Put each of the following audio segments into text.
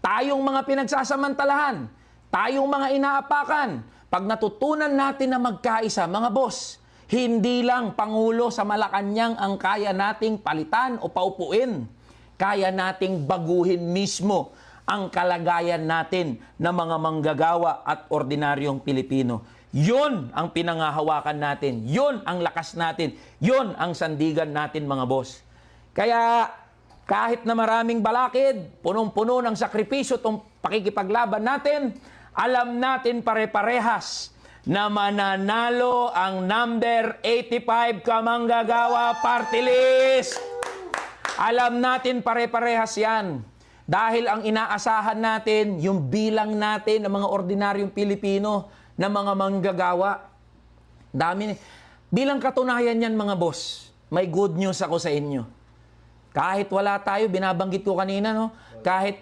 tayong mga pinagsasamantalahan, tayong mga inaapakan, pag natutunan natin na magkaisa, mga boss, hindi lang Pangulo sa Malacanang ang kaya nating palitan o paupuin. Kaya nating baguhin mismo ang kalagayan natin na mga manggagawa at ordinaryong Pilipino. Yun ang pinangahawakan natin. Yun ang lakas natin. Yun ang sandigan natin, mga boss. Kaya kahit na maraming balakid, punong-puno ng sakripisyo itong pakikipaglaban natin, alam natin pare-parehas na mananalo ang number 85 Kamanggagawa Party List. Alam natin pare-parehas yan. Dahil ang inaasahan natin, yung bilang natin ng mga ordinaryong Pilipino na mga manggagawa. Dami. Bilang katunayan yan, mga boss, may good news ako sa inyo. Kahit wala tayo, binabanggit ko kanina, no? Kahit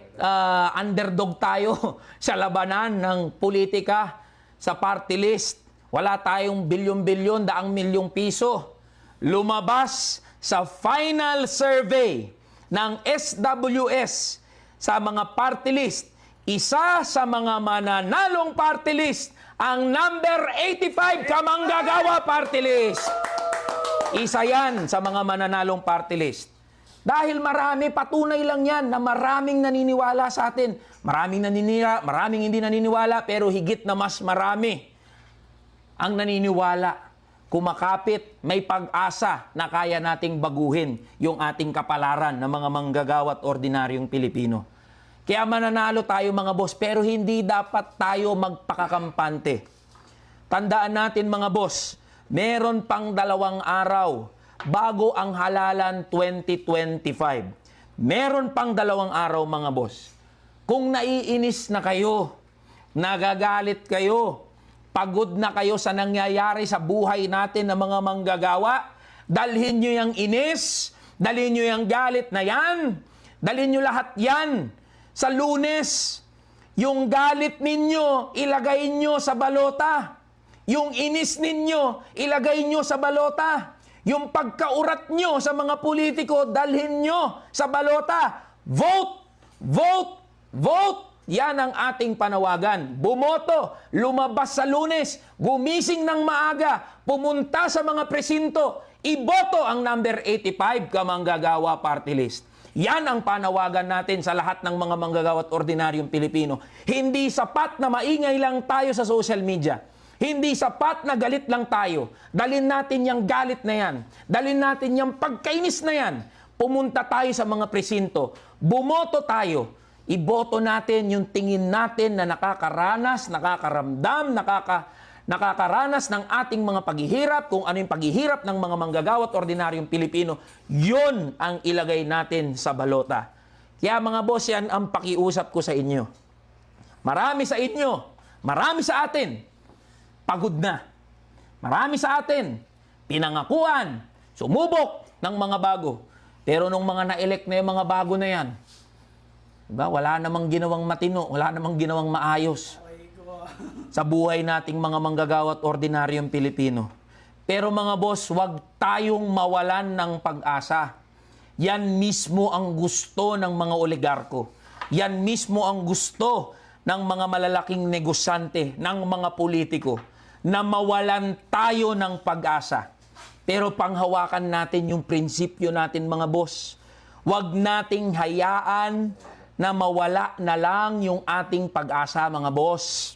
underdog tayo sa labanan ng politika, sa party list, wala tayong bilyon-bilyon, daang milyong piso. Lumabas sa final survey ng SWS sa mga party list, isa sa mga mananalong party list, ang number 85 Kamanggagawa Party List. Isa yan sa mga mananalong party list. Dahil marami, patunay lang yan na maraming naniniwala sa atin. Maraming naniniwala, maraming hindi naniniwala, pero higit na mas marami ang naniniwala. Kumakapit, may pag-asa na kaya nating baguhin yung ating kapalaran ng mga manggagawa at ordinaryong Pilipino. Kaya mananalo tayo, mga boss, pero hindi dapat tayo magpakakampante. Tandaan natin, mga boss, meron pang 2 araw bago ang halalan 2025. Meron pang 2 araw, mga boss. Kung naiinis na kayo, nagagalit kayo, pagod na kayo sa nangyayari sa buhay natin ng mga manggagawa, dalhin nyo yung inis, dalhin nyo yung galit na yan, dalhin nyo lahat yan sa Lunes. Yung galit ninyo, ilagay nyo sa balota. Yung inis ninyo, ilagay nyo sa balota. Yung pagkaurat nyo sa mga politiko, dalhin nyo sa balota. Vote! Vote! Vote! Yan ang ating panawagan. Bumoto, lumabas sa Lunes, gumising ng maaga, pumunta sa mga presinto, iboto ang number 85 Kamanggagawa Party List. Yan ang panawagan natin sa lahat ng mga manggagawa at ordinaryong Pilipino. Hindi sapat na maingay lang tayo sa social media. Hindi sapat na galit lang tayo. Dalhin natin yung galit na yan. Dalhin natin yung pagkainis na yan. Pumunta tayo sa mga presinto. Bumoto tayo. Iboto natin yung tingin natin na nakakaranas, nakakaramdam, nakakaranas ng ating mga paghihirap, kung ano yung paghihirap ng mga manggagawa at ordinaryong Pilipino, yun ang ilagay natin sa balota. Kaya mga boss, yan ang pakiusap ko sa inyo. Marami sa inyo, marami sa atin, pagod na. Marami sa atin, pinangakuan, sumubok ng mga bago. Pero nung mga na-elect na yung mga bago na yan, diba? Wala namang ginawang matino, wala namang ginawang maayos sa buhay nating mga manggagawa at ordinaryong Pilipino. Pero mga boss, huwag tayong mawalan ng pag-asa. Yan mismo ang gusto ng mga oligarko. Yan mismo ang gusto ng mga malalaking negosyante, ng mga politiko, na mawalan tayo ng pag-asa. Pero panghawakan natin yung prinsipyo natin, mga boss. Huwag nating hayaan na mawala na lang yung ating pag-asa, mga boss.